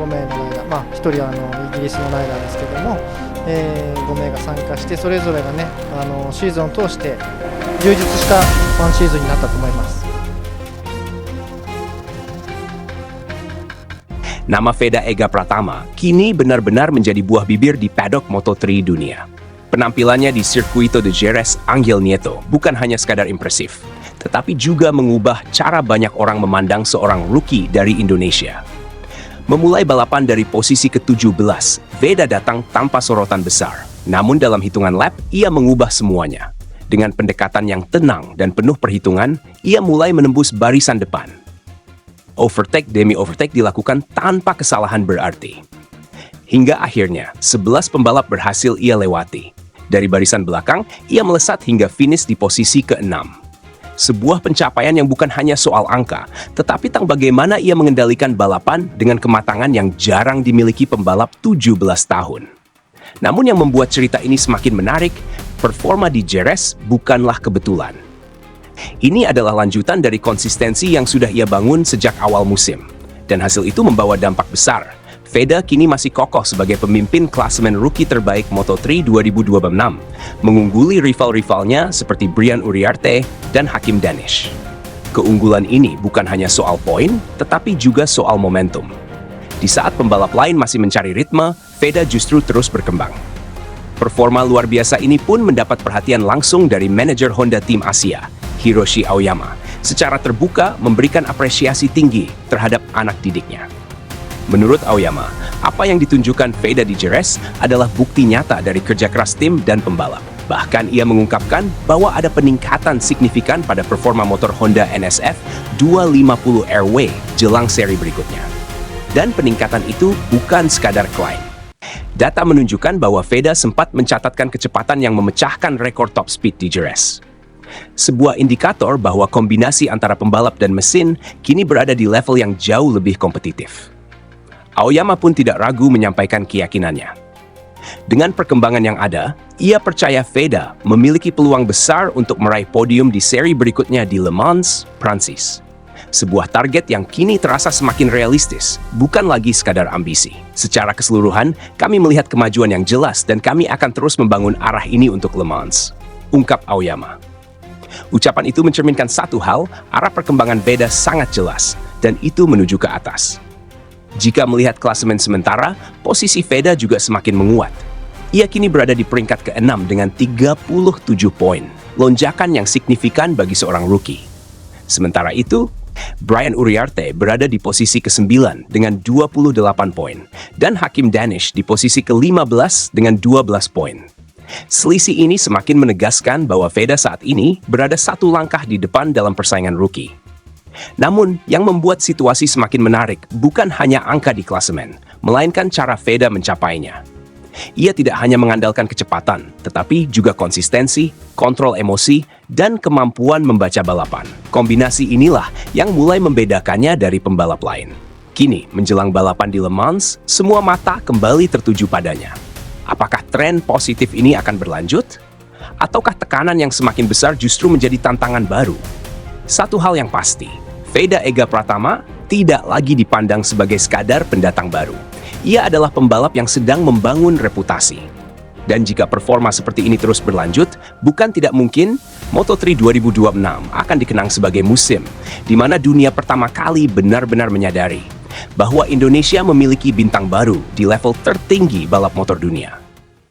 名のライダー、1人はイギリスのライダーですけども、5名が参加して、それぞれがねシーズンを通して充実したワンシーズンになったと思います。Nama Veda Ega Pratama kini benar-benar menjadi buah bibir di paddock Moto3 dunia. Penampilannya di Circuito de Jerez Ángel Nieto bukan hanya sekadar impresif, tetapi juga mengubah cara banyak orang memandang seorang rookie dari Indonesia. Memulai balapan dari posisi ke-17, Veda datang tanpa sorotan besar. Namun dalam hitungan lap, ia mengubah semuanya. Dengan pendekatan yang tenang dan penuh perhitungan, ia mulai menembus barisan depan. Overtake demi overtake dilakukan tanpa kesalahan berarti. Hingga akhirnya, 11 pembalap berhasil ia lewati. Dari barisan belakang, ia melesat hingga finish di posisi ke-6. Sebuah pencapaian yang bukan hanya soal angka, tetapi tentang bagaimana ia mengendalikan balapan dengan kematangan yang jarang dimiliki pembalap 17 tahun. Namun yang membuat cerita ini semakin menarik, performa di Jerez bukanlah kebetulan. Ini adalah lanjutan dari konsistensi yang sudah ia bangun sejak awal musim. Dan hasil itu membawa dampak besar. Veda kini masih kokoh sebagai pemimpin klasemen rookie terbaik Moto3 2026, mengungguli rival-rivalnya seperti Brian Uriarte dan Hakim Danish. Keunggulan ini bukan hanya soal poin, tetapi juga soal momentum. Di saat pembalap lain masih mencari ritme, Veda justru terus berkembang. Performa luar biasa ini pun mendapat perhatian langsung dari manajer Honda Tim Asia, Hiroshi Aoyama, secara terbuka memberikan apresiasi tinggi terhadap anak didiknya. Menurut Aoyama, apa yang ditunjukkan Veda di Jerez adalah bukti nyata dari kerja keras tim dan pembalap. Bahkan ia mengungkapkan bahwa ada peningkatan signifikan pada performa motor Honda NSF 250 Airway jelang seri berikutnya. Dan peningkatan itu bukan sekadar klaim. Data menunjukkan bahwa Veda sempat mencatatkan kecepatan yang memecahkan rekor top speed di Jerez. Sebuah indikator bahwa kombinasi antara pembalap dan mesin kini berada di level yang jauh lebih kompetitif. Aoyama pun tidak ragu menyampaikan keyakinannya. Dengan perkembangan yang ada, ia percaya Veda memiliki peluang besar untuk meraih podium di seri berikutnya di Le Mans, Prancis. Sebuah target yang kini terasa semakin realistis, bukan lagi sekadar ambisi. Secara keseluruhan, kami melihat kemajuan yang jelas dan kami akan terus membangun arah ini untuk Le Mans, ungkap Aoyama. Ucapan itu mencerminkan satu hal, arah perkembangan Veda sangat jelas, dan itu menuju ke atas. Jika melihat klasemen sementara, posisi Veda juga semakin menguat. Ia kini berada di peringkat ke-6 dengan 37 poin, lonjakan yang signifikan bagi seorang rookie. Sementara itu, Brian Uriarte berada di posisi ke-9 dengan 28 poin, dan Hakim Danish di posisi ke-15 dengan 12 poin. Selisih ini semakin menegaskan bahwa Veda saat ini berada satu langkah di depan dalam persaingan rookie. Namun, yang membuat situasi semakin menarik bukan hanya angka di klasemen, melainkan cara Veda mencapainya. Ia tidak hanya mengandalkan kecepatan, tetapi juga konsistensi, kontrol emosi, dan kemampuan membaca balapan. Kombinasi inilah yang mulai membedakannya dari pembalap lain. Kini, menjelang balapan di Le Mans, semua mata kembali tertuju padanya. Apakah tren positif ini akan berlanjut? Ataukah tekanan yang semakin besar justru menjadi tantangan baru? Satu hal yang pasti, Veda Ega Pratama tidak lagi dipandang sebagai sekadar pendatang baru. Ia adalah pembalap yang sedang membangun reputasi. Dan jika performa seperti ini terus berlanjut, bukan tidak mungkin Moto3 2026 akan dikenang sebagai musim di mana dunia pertama kali benar-benar menyadari bahwa Indonesia memiliki bintang baru di level tertinggi balap motor dunia.